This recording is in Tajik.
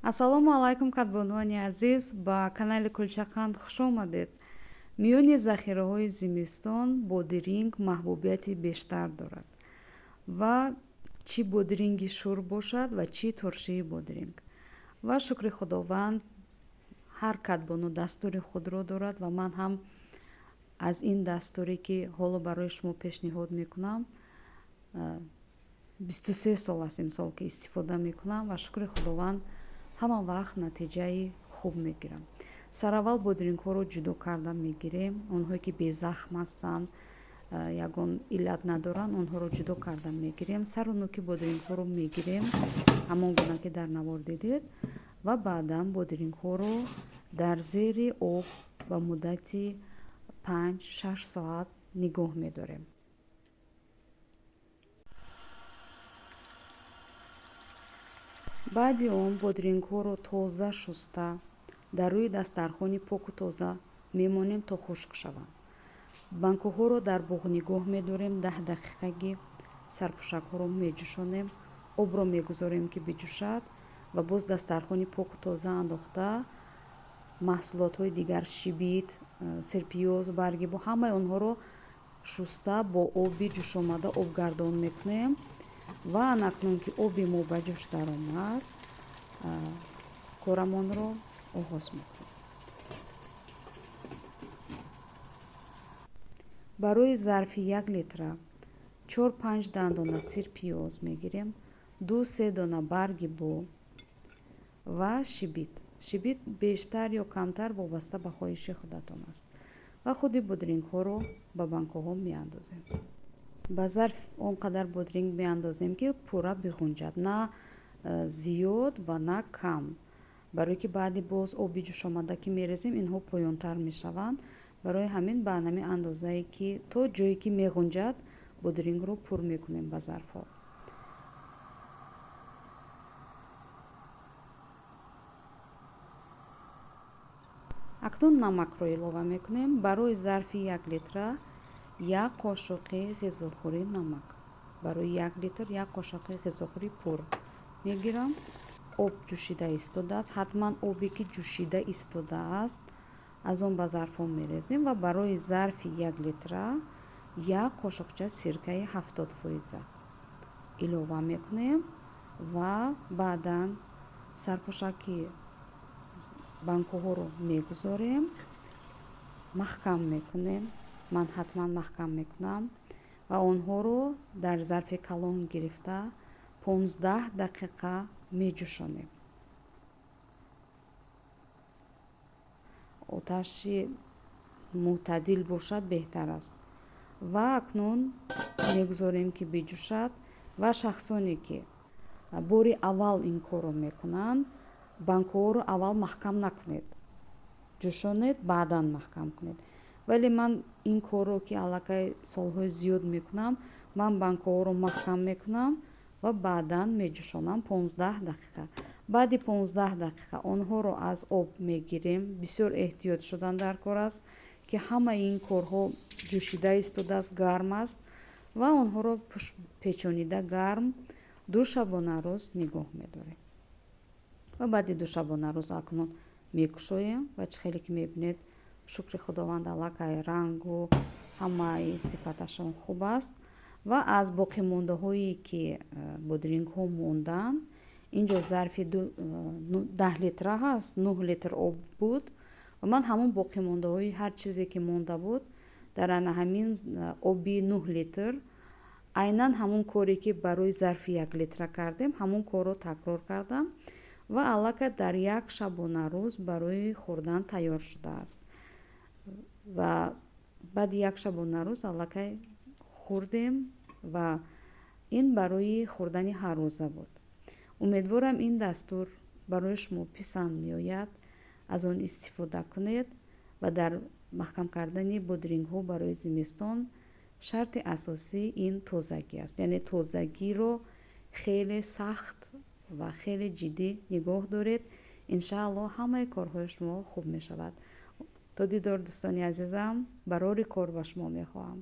ассалому алайкум кадбонони азиз, ба канали Кулчақанд хуш омадед. Миёни захираҳои зимистон бодиринг маҳбубияти бештар дорад ва чӣ бодиринги шур бошад ва чӣ туршии бодиринг. Ва шукри худованд, ҳар кадбоно дастури худро дорад ва ман ҳам аз ин дастуре ки ҳоло барои шумо пешниҳод мекунам 23 сол аст имсол ки истифода мекунам ва шукри худованд ҳама вақт натиҷаи хуб мегирам. Сараввал бодирингҳоро ҷудо карда мегирем. Онҳое ки безахм ҳастанд, ягон иллат надоранд, онҳоро ҷудо карда мегирем. Сару нӯки бодирингҳоро мегирем ҳамон гуна ки дар навор дидед ва баъдан бодирингҳоро дар зери об ба муддати 5-6 соат нигоҳ медорем. баъди он бодирингҳоро тоза шуста дар рӯи дастархони поку тоза мемонем то хушк шаванд. банкуҳоро дар буғ нигоҳ медорем 10 дақиқагӣ. Сарпӯшакҳоро меҷӯшонем, обро мегузорем ки биҷӯшад ва боз дастархони поку тоза андохта маҳсулотҳои дигар шибит, серпиёз, барги бо ҳамаи онҳоро шуста бо оби ҷӯшомада обгардон мекунем ва анакнун ки оби мо ба ҷӯш даромад, корамонро оғоз мекунем. барои зарфи 1 литра 4-5 дандона сирпиёз мегирем, 2-3 дона барги бо ва шибит. Шибит бештар ё камтар вобаста ба хоҳиши худатон аст ва худи бодирингҳоро ба банкуҳо меандозем. ба зарф он қадар бодиринг меандозем ки пурра биғунҷад, на зиёд ва на кам, барое ки баъди боз оби ҷӯшомада ки мерезем инҳо поёнтар мешаванд. барои ҳамин ба ҳамин андозае ки то ҷое ки меғунҷад бодирингро пур мекунем ба зарфҳо. акнун намакро илова мекунем. барои зарфи 1 литра 1 қошуқи ғизохӯрӣ намак. барои 1 литр 1 қошуқи ғизохӯрӣ пур мегирам. об ҷӯшида истодааст. ҳатман обе ки ҷӯшида истодааст аз он ба зарфҳо мерезем ва барои зарфи 1 литра 1 қошуқча сиркаи 70% илова мекунем ва баъдан сарпӯшаки банкуҳоро мегузорем, маҳкам мекунем. ман ҳатман маҳкам мекунам ва онҳоро дар зарфи калон гирифта 15 дақиқа меҷӯшонем. оташи мӯътадил бошад беҳтар аст ва акнун мегузорем ки биҷӯшад ва шахсоне ки бори аввал ин корро мекунанд, банкуҳоро аввал маҳкам накунед, ҷӯшонед, баъдан маҳкам кунед. вале ман ин корро ки аллакай солҳои зиёд мекунам, ман банкуҳоро маҳкам мекунам ва баъдан меҷӯшонам 15 дақиқа. баъди 15 дақиқа онҳоро аз об мегирем. бисёр эҳтиёт шудан дар кор аст ки ҳамаи ин корҳо ҷӯшида истодааст, гарм аст ва онҳоро печонида гарм 2 шабонарӯз нигоҳ медорем. ва баъди 2 шабонарӯз акнун мекушоем ва чӣ хеле ки мебинед шукри худованд аллакай рангу ҳамаи сифаташон хуб аст. ва аз боқимондаҳое ки бодирингҳо монданд, инҷо зарфи 10 литра ҳаст, 9 литр об буд ва ман ҳамон боқимондаҳои ҳар чизе ки монда буд дар ана ҳамин оби 9 литр айнан ҳамон коре ки барои зарфи 1 литра кардем, ҳамон корро такрор кардам ва аллакай дар 1 шабонарӯз барои хӯрдан тайёр шудааст. ва баъди 1 шабонарӯз аллакай хӯрдем ва ин барои хӯрдани ҳаррӯза буд. умедворам ин дастур барои шумо писанд меояд. аз он истифода кунед ва дар маҳкам кардани бодирингҳо барои зимистон шарти асосӣ ин тозагӣ аст. яъне тозагиро хеле сахт ва хеле ҷиддӣ нигоҳ доред. иншаалло ҳамаи корҳои шумо хуб мешавад. то дидор дӯстони азизам, барори кор ба шумо мехоҳам.